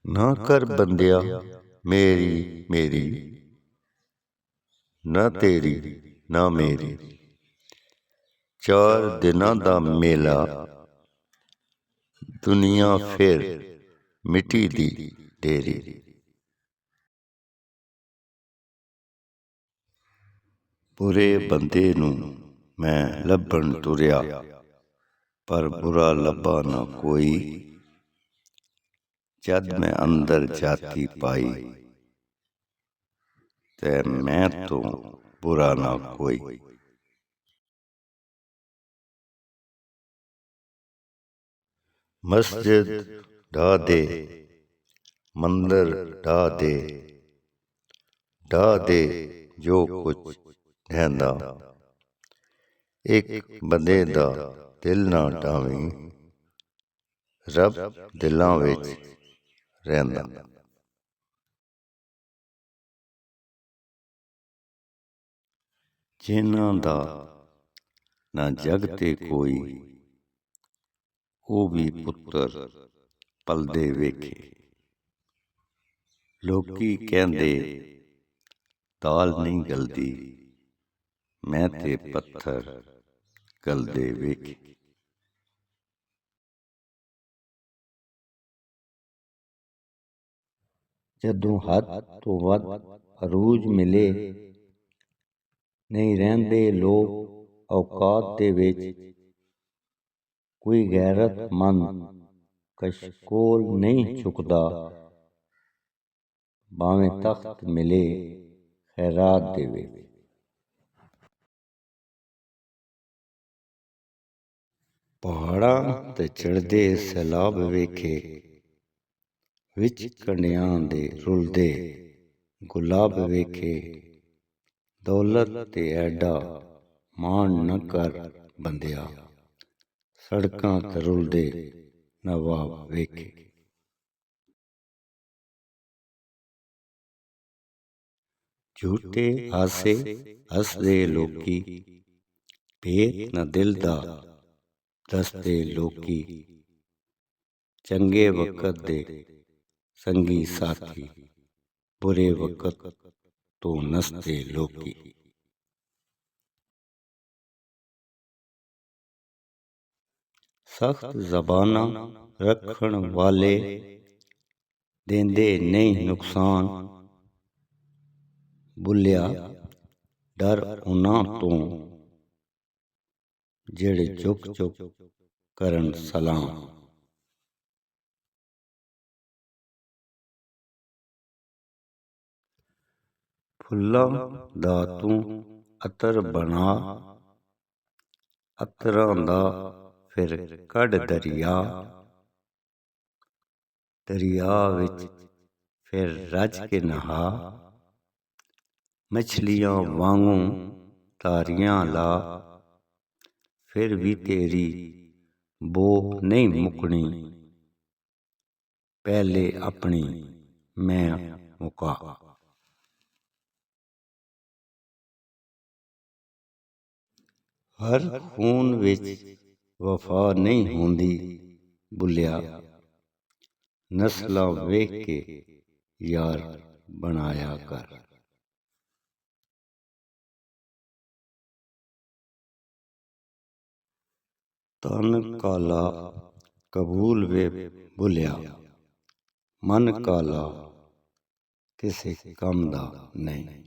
ਨਾ ਕਰ ਬੰਦਿਆ ਮੇਰੀ ਮੇਰੀ, ਨਾ ਤੇਰੀ ਨਾ ਮੇਰੀ। 4 ਦਿਨਾਂ ਦਾ ਮੇਲਾ, ਦੁਨੀਆ ਫਿਰ ਮਿੱਟੀ ਦੀ ਢੇਰੀ। ਬੁਰੇ ਬੰਦੇ ਨੂੰ ਮੈਂ ਲੱਭਣ ਤੁਰਿਆ, ਪਰ ਬੁਰਾ ਲੱਭਾ ਨਾ ਕੋਈ। ਜਦ ਮੈਂ ਅੰਦਰ ਜਾਤੀ ਪਾਈ, ਤੇ ਮੈਂ ਤੋਂ ਬੁਰਾ ਨਾ ਕੋਈ। ਮਸਜਿਦ ਢਾਹ ਦੇ, ਮੰਦਰ ਢਾਹ ਦੇ, ਢਾਹ ਦੇ ਜੋ ਕੁਛ ਢਹਿੰਦਾ। ਇੱਕ ਬੰਦੇ ਦਾ ਦਿਲ ਨਾ ਢਾਵੀਂ, ਰੱਬ ਦਿਲਾਂ ਵਿੱਚ ਰਹਿੰਦਾ। ਜਿਨ੍ਹਾਂ ਦਾ ਨਾ ਜਗ ਤੇ ਕੋਈ, ਉਹ ਵੀ ਪੁੱਤਰ ਪਲਦੇ ਵੇਖੇ। ਲੋਕੀ ਕਹਿੰਦੇ ਦਾਲ ਨਹੀਂ ਗਲਦੀ, ਮੈਂ ਤੇ ਪੱਥਰ ਗਲਦੇ ਵੇਖੇ। ਜਦੋਂ ਹੱਦ ਤੋਂ ਵੱਧ ਅਰੂਜ ਮਿਲੇ, ਨਹੀਂ ਰਹਿੰਦੇ ਲੋਕ ਔਕਾਤ ਦੇ ਵਿੱਚ। ਕੋਈ ਗੈਰਤਮੰਦ ਕਸ਼ਕੋਲ ਨਹੀਂ ਝੁਕਦਾ, ਭਾਵੇਂ ਤਖ਼ਤ ਮਿਲੇ ਖੈਰਾਤ ਦੇ ਵਿੱਚ। ਪਹਾੜਾਂ ਤੇ ਚੜ੍ਹਦੇ ਸੈਲਾਬ ਵੇਖੇ, ਵਿੱਚ ਕੰਢਿਆਂ ਦੇ ਰੁਲਦੇ ਗੁਲਾਬ ਵੇਖੇ। ਦੌਲਤ ਤੇ ਐਡਾ ਮਾਣ ਨਾ ਕਰ ਬੰਦਿਆ, ਸੜਕਾਂ ਤੇ ਰੁਲਦੇ ਨਵਾਬ ਵੇਖੇ। ਝੂਠੇ ਹਾਸੇ ਹੱਸਦੇ ਲੋਕੀ, ਭੇਤ ਨਾ ਦਿਲ ਦਾ ਦੱਸਦੇ ਲੋਕੀ। ਚੰਗੇ ਵਕਤ ਦੇ ਸੰਗੀ ਸਾਥੀ, ਬੁਰੇ ਵਕਤ ਤੋਂ ਨੱਸਦੇ ਲੋਕੀ। ਸਖਤ ਜ਼ਬਾਨਾਂ ਰੱਖਣ ਵਾਲੇ ਦੇਂਦੇ ਨਹੀਂ ਨੁਕਸਾਨ। ਭੁੱਲਿਆ ਡਰ ਉਹਨਾਂ ਤੋਂ, ਜਿਹੜੇ ਝੁਕ ਝੁਕ ਕਰਨ ਸਲਾਮ। ਫੁੱਲਾਂ ਦਾ ਤੂੰ ਅਤਰ ਬਣਾ, ਅਤਰਾਂ ਦਾ ਫਿਰ ਕੱਢ ਦਰਿਆ। ਦਰਿਆ ਵਿੱਚ ਫਿਰ ਰੱਜ ਕੇ ਨਹਾ, ਮਛਲੀਆਂ ਵਾਂਗੂ ਤਾਰੀਆਂ ਲਾ। ਫਿਰ ਵੀ ਤੇਰੀ ਬੋ ਨਹੀਂ ਮੁੱਕਣੀ, ਪਹਿਲੇ ਆਪਣੀ ਮੈਂ ਮੁਕਾ। ਹਰ ਖੂਨ ਵਿੱਚ ਵਫਾ ਨਹੀਂ ਹੁੰਦੀ ਭੁੱਲਿਆ, ਨਸਲਾਂ ਵੇਖ ਕੇ ਯਾਰ ਬਣਾਇਆ ਕਰ। ਤਨ ਕਾਲਾ ਕਬੂਲ ਵੇ ਭੁੱਲਿਆ, ਮਨ ਕਾਲਾ ਕਿਸੇ ਕੰਮ ਦਾ ਨਹੀਂ।